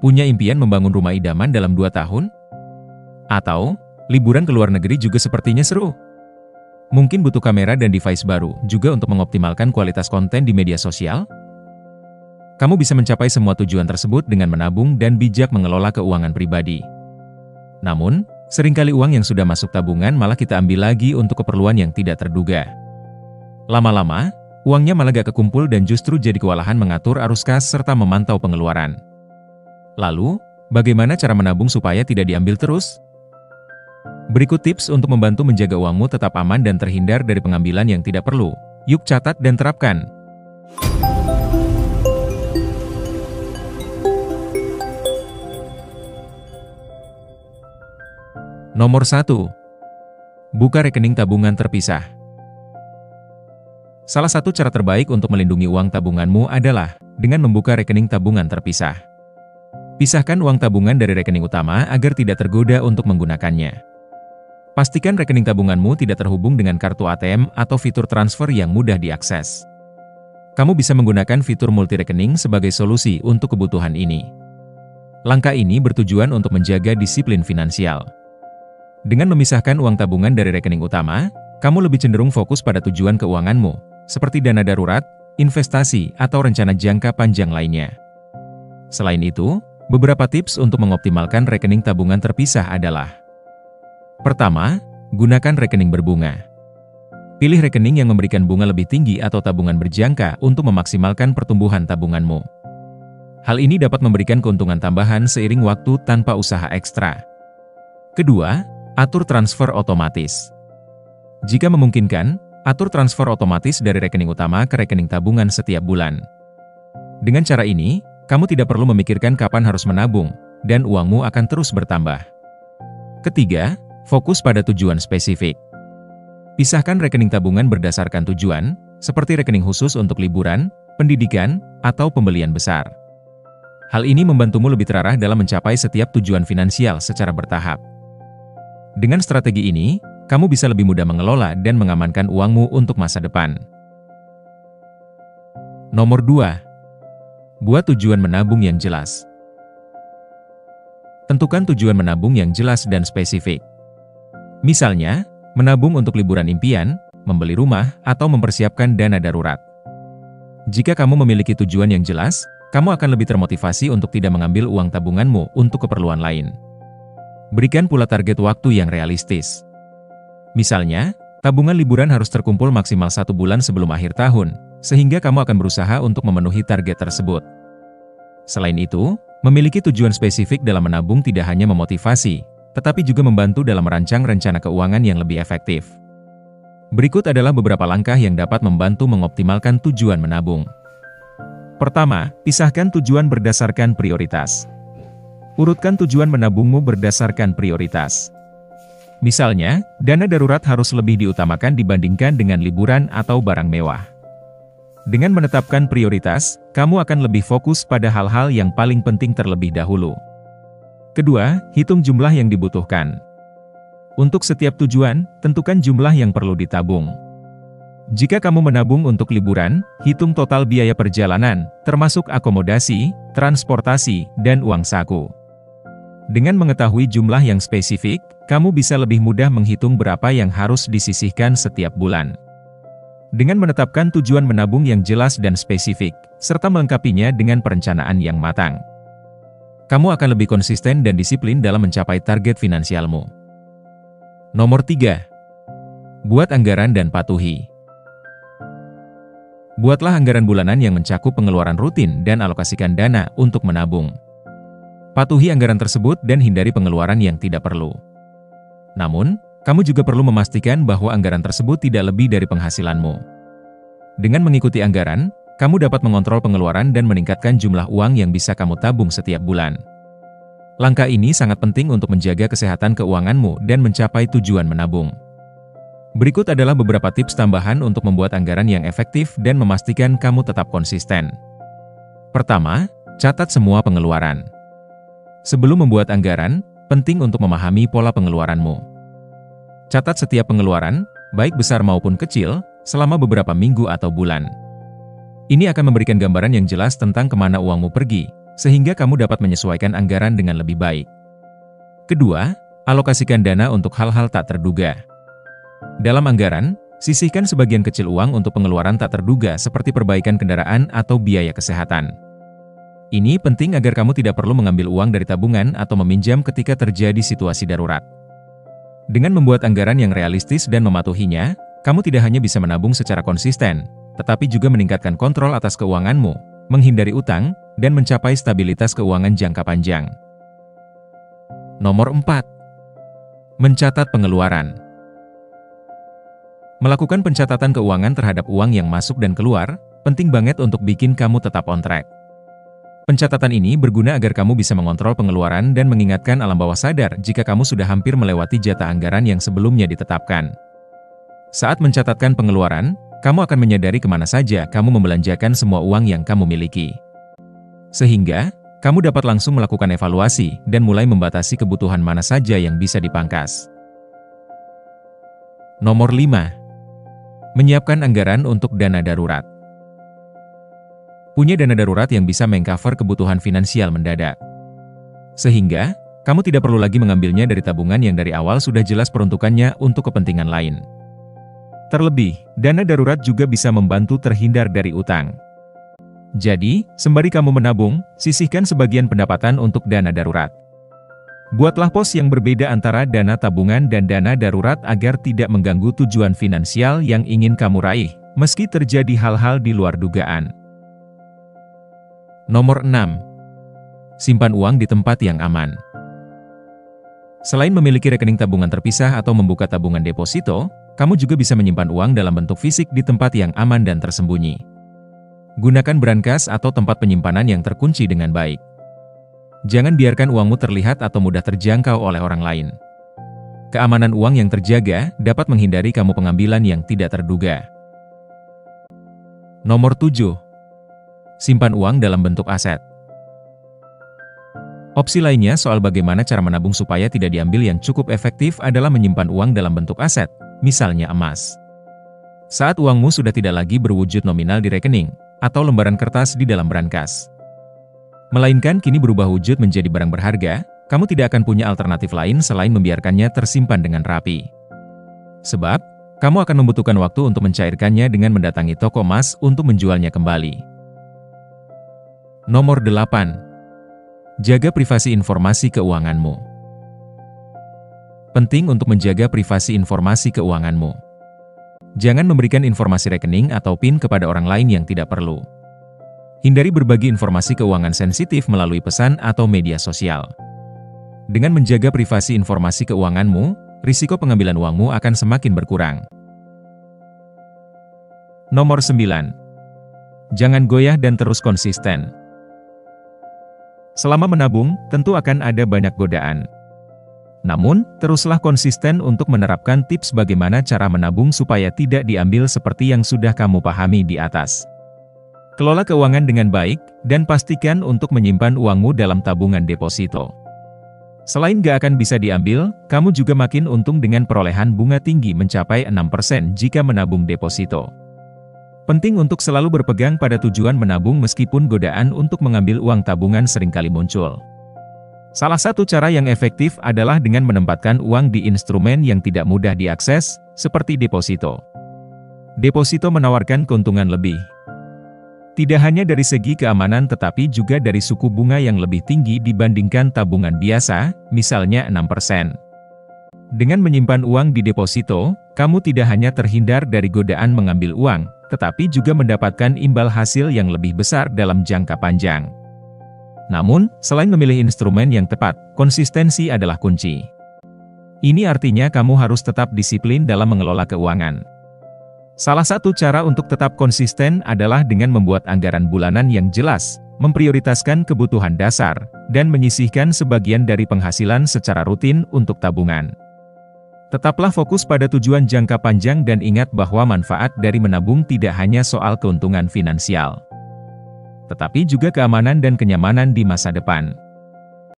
Punya impian membangun rumah idaman dalam 2 tahun? Atau, liburan ke luar negeri juga sepertinya seru? Mungkin butuh kamera dan device baru juga untuk mengoptimalkan kualitas konten di media sosial? Kamu bisa mencapai semua tujuan tersebut dengan menabung dan bijak mengelola keuangan pribadi. Namun, seringkali uang yang sudah masuk tabungan malah kita ambil lagi untuk keperluan yang tidak terduga. Lama-lama, uangnya malah gak kekumpul dan justru jadi kewalahan mengatur arus kas serta memantau pengeluaran. Lalu, bagaimana cara menabung supaya tidak diambil terus? Berikut tips untuk membantu menjaga uangmu tetap aman dan terhindar dari pengambilan yang tidak perlu. Yuk catat dan terapkan. Nomor 1. Buka rekening tabungan terpisah. Salah satu cara terbaik untuk melindungi uang tabunganmu adalah dengan membuka rekening tabungan terpisah. Pisahkan uang tabungan dari rekening utama agar tidak tergoda untuk menggunakannya. Pastikan rekening tabunganmu tidak terhubung dengan kartu ATM atau fitur transfer yang mudah diakses. Kamu bisa menggunakan fitur multi rekening sebagai solusi untuk kebutuhan ini. Langkah ini bertujuan untuk menjaga disiplin finansial. Dengan memisahkan uang tabungan dari rekening utama, kamu lebih cenderung fokus pada tujuan keuanganmu, seperti dana darurat, investasi, atau rencana jangka panjang lainnya. Selain itu, beberapa tips untuk mengoptimalkan rekening tabungan terpisah adalah: pertama, gunakan rekening berbunga. Pilih rekening yang memberikan bunga lebih tinggi atau tabungan berjangka untuk memaksimalkan pertumbuhan tabunganmu. Hal ini dapat memberikan keuntungan tambahan seiring waktu tanpa usaha ekstra. Kedua, atur transfer otomatis. Jika memungkinkan, atur transfer otomatis dari rekening utama ke rekening tabungan setiap bulan. Dengan cara ini, kamu tidak perlu memikirkan kapan harus menabung, dan uangmu akan terus bertambah. Ketiga, fokus pada tujuan spesifik. Pisahkan rekening tabungan berdasarkan tujuan, seperti rekening khusus untuk liburan, pendidikan, atau pembelian besar. Hal ini membantumu lebih terarah dalam mencapai setiap tujuan finansial secara bertahap. Dengan strategi ini, kamu bisa lebih mudah mengelola dan mengamankan uangmu untuk masa depan. Nomor 2. Buat tujuan menabung yang jelas. Tentukan tujuan menabung yang jelas dan spesifik. Misalnya, menabung untuk liburan impian, membeli rumah, atau mempersiapkan dana darurat. Jika kamu memiliki tujuan yang jelas, kamu akan lebih termotivasi untuk tidak mengambil uang tabunganmu untuk keperluan lain. Berikan pula target waktu yang realistis. Misalnya, tabungan liburan harus terkumpul maksimal 1 bulan sebelum akhir tahun, sehingga kamu akan berusaha untuk memenuhi target tersebut. Selain itu, memiliki tujuan spesifik dalam menabung tidak hanya memotivasi, tetapi juga membantu dalam merancang rencana keuangan yang lebih efektif. Berikut adalah beberapa langkah yang dapat membantu mengoptimalkan tujuan menabung. Pertama, pisahkan tujuan berdasarkan prioritas. Urutkan tujuan menabungmu berdasarkan prioritas. Misalnya, dana darurat harus lebih diutamakan dibandingkan dengan liburan atau barang mewah. Dengan menetapkan prioritas, kamu akan lebih fokus pada hal-hal yang paling penting terlebih dahulu. Kedua, hitung jumlah yang dibutuhkan. Untuk setiap tujuan, tentukan jumlah yang perlu ditabung. Jika kamu menabung untuk liburan, hitung total biaya perjalanan, termasuk akomodasi, transportasi, dan uang saku. Dengan mengetahui jumlah yang spesifik, kamu bisa lebih mudah menghitung berapa yang harus disisihkan setiap bulan. Dengan menetapkan tujuan menabung yang jelas dan spesifik, serta melengkapinya dengan perencanaan yang matang, kamu akan lebih konsisten dan disiplin dalam mencapai target finansialmu. Nomor 3. Buat anggaran dan patuhi. Buatlah anggaran bulanan yang mencakup pengeluaran rutin dan alokasikan dana untuk menabung. Patuhi anggaran tersebut dan hindari pengeluaran yang tidak perlu. Namun, kamu juga perlu memastikan bahwa anggaran tersebut tidak lebih dari penghasilanmu. Dengan mengikuti anggaran, kamu dapat mengontrol pengeluaran dan meningkatkan jumlah uang yang bisa kamu tabung setiap bulan. Langkah ini sangat penting untuk menjaga kesehatan keuanganmu dan mencapai tujuan menabung. Berikut adalah beberapa tips tambahan untuk membuat anggaran yang efektif dan memastikan kamu tetap konsisten. Pertama, catat semua pengeluaran. Sebelum membuat anggaran, penting untuk memahami pola pengeluaranmu. Catat setiap pengeluaran, baik besar maupun kecil, selama beberapa minggu atau bulan. Ini akan memberikan gambaran yang jelas tentang kemana uangmu pergi, sehingga kamu dapat menyesuaikan anggaran dengan lebih baik. Kedua, alokasikan dana untuk hal-hal tak terduga. Dalam anggaran, sisihkan sebagian kecil uang untuk pengeluaran tak terduga seperti perbaikan kendaraan atau biaya kesehatan. Ini penting agar kamu tidak perlu mengambil uang dari tabungan atau meminjam ketika terjadi situasi darurat. Dengan membuat anggaran yang realistis dan mematuhinya, kamu tidak hanya bisa menabung secara konsisten, tetapi juga meningkatkan kontrol atas keuanganmu, menghindari utang, dan mencapai stabilitas keuangan jangka panjang. Nomor 4. Mencatat pengeluaran. Melakukan pencatatan keuangan terhadap uang yang masuk dan keluar, penting banget untuk bikin kamu tetap on track. Pencatatan ini berguna agar kamu bisa mengontrol pengeluaran dan mengingatkan alam bawah sadar jika kamu sudah hampir melewati jatah anggaran yang sebelumnya ditetapkan. Saat mencatatkan pengeluaran, kamu akan menyadari kemana saja kamu membelanjakan semua uang yang kamu miliki. Sehingga, kamu dapat langsung melakukan evaluasi dan mulai membatasi kebutuhan mana saja yang bisa dipangkas. Nomor 5. Menyiapkan anggaran untuk dana darurat. Punya dana darurat yang bisa mengcover kebutuhan finansial mendadak. Sehingga, kamu tidak perlu lagi mengambilnya dari tabungan yang dari awal sudah jelas peruntukannya untuk kepentingan lain. Terlebih, dana darurat juga bisa membantu terhindar dari utang. Jadi, sembari kamu menabung, sisihkan sebagian pendapatan untuk dana darurat. Buatlah pos yang berbeda antara dana tabungan dan dana darurat agar tidak mengganggu tujuan finansial yang ingin kamu raih, meski terjadi hal-hal di luar dugaan. Nomor 6. Simpan uang di tempat yang aman. Selain memiliki rekening tabungan terpisah atau membuka tabungan deposito, kamu juga bisa menyimpan uang dalam bentuk fisik di tempat yang aman dan tersembunyi. Gunakan brankas atau tempat penyimpanan yang terkunci dengan baik. Jangan biarkan uangmu terlihat atau mudah terjangkau oleh orang lain. Keamanan uang yang terjaga dapat menghindari kamu pengambilan yang tidak terduga. Nomor 7. Simpan uang dalam bentuk aset. Opsi lainnya soal bagaimana cara menabung supaya tidak diambil yang cukup efektif adalah menyimpan uang dalam bentuk aset, misalnya emas. Saat uangmu sudah tidak lagi berwujud nominal di rekening, atau lembaran kertas di dalam brankas, melainkan kini berubah wujud menjadi barang berharga, kamu tidak akan punya alternatif lain selain membiarkannya tersimpan dengan rapi. Sebab, kamu akan membutuhkan waktu untuk mencairkannya dengan mendatangi toko emas untuk menjualnya kembali. Nomor 8. Jaga privasi informasi keuanganmu. Penting untuk menjaga privasi informasi keuanganmu. Jangan memberikan informasi rekening atau PIN kepada orang lain yang tidak perlu. Hindari berbagi informasi keuangan sensitif melalui pesan atau media sosial. Dengan menjaga privasi informasi keuanganmu, risiko pengambilan uangmu akan semakin berkurang. Nomor 9. Jangan goyah dan terus konsisten. Selama menabung, tentu akan ada banyak godaan. Namun, teruslah konsisten untuk menerapkan tips bagaimana cara menabung supaya tidak diambil seperti yang sudah kamu pahami di atas. Kelola keuangan dengan baik, dan pastikan untuk menyimpan uangmu dalam tabungan deposito. Selain gak akan bisa diambil, kamu juga makin untung dengan perolehan bunga tinggi mencapai 6% jika menabung deposito. Penting untuk selalu berpegang pada tujuan menabung meskipun godaan untuk mengambil uang tabungan seringkali muncul. Salah satu cara yang efektif adalah dengan menempatkan uang di instrumen yang tidak mudah diakses, seperti deposito. Deposito menawarkan keuntungan lebih. Tidak hanya dari segi keamanan tetapi juga dari suku bunga yang lebih tinggi dibandingkan tabungan biasa, misalnya 6%. Dengan menyimpan uang di deposito, kamu tidak hanya terhindar dari godaan mengambil uang, tetapi juga mendapatkan imbal hasil yang lebih besar dalam jangka panjang. Namun, selain memilih instrumen yang tepat, konsistensi adalah kunci. Ini artinya kamu harus tetap disiplin dalam mengelola keuangan. Salah satu cara untuk tetap konsisten adalah dengan membuat anggaran bulanan yang jelas, memprioritaskan kebutuhan dasar, dan menyisihkan sebagian dari penghasilan secara rutin untuk tabungan. Tetaplah fokus pada tujuan jangka panjang dan ingat bahwa manfaat dari menabung tidak hanya soal keuntungan finansial, tetapi juga keamanan dan kenyamanan di masa depan.